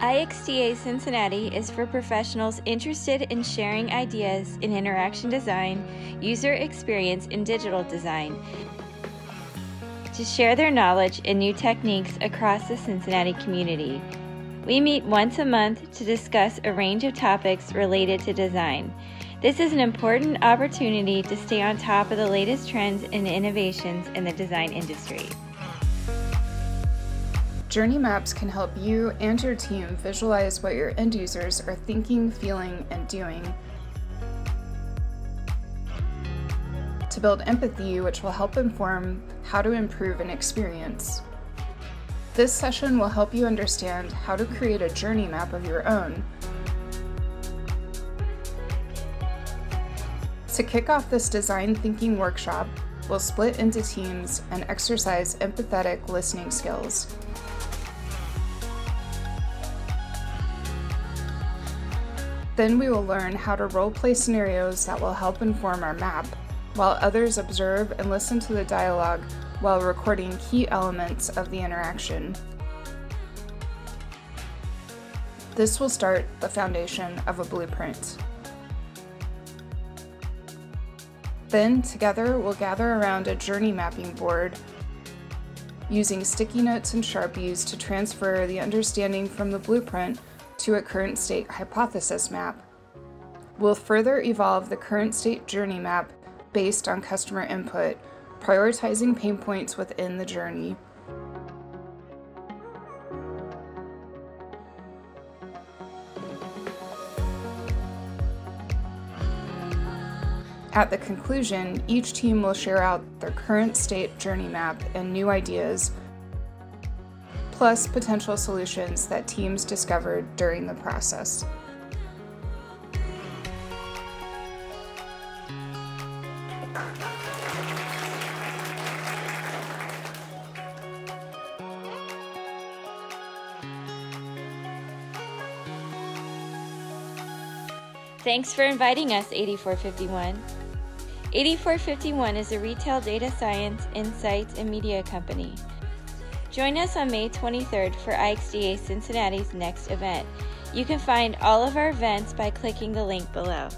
iXDa Cincinnati is for professionals interested in sharing ideas in interaction design, user experience, and digital design, to share their knowledge and new techniques across the Cincinnati community. We meet once a month to discuss a range of topics related to design. This is an important opportunity to stay on top of the latest trends and innovations in the design industry. Journey maps can help you and your team visualize what your end users are thinking, feeling, and doing, to build empathy, which will help inform how to improve an experience. This session will help you understand how to create a journey map of your own. To kick off this design thinking workshop, we'll split into teams and exercise empathetic listening skills. Then we will learn how to role-play scenarios that will help inform our map, while others observe and listen to the dialogue while recording key elements of the interaction. This will start the foundation of a blueprint. Then, together, we'll gather around a journey mapping board using sticky notes and sharpies to transfer the understanding from the blueprint to a current state hypothesis map. We'll further evolve the current state journey map based on customer input, prioritizing pain points within the journey. At the conclusion, each team will share out their current state journey map and new ideas, plus potential solutions that teams discovered during the process. Thanks for inviting us, 8451. 8451 is a retail data science, insights, and media company. Join us on May 23rd for iXDa Cincinnati's next event. You can find all of our events by clicking the link below.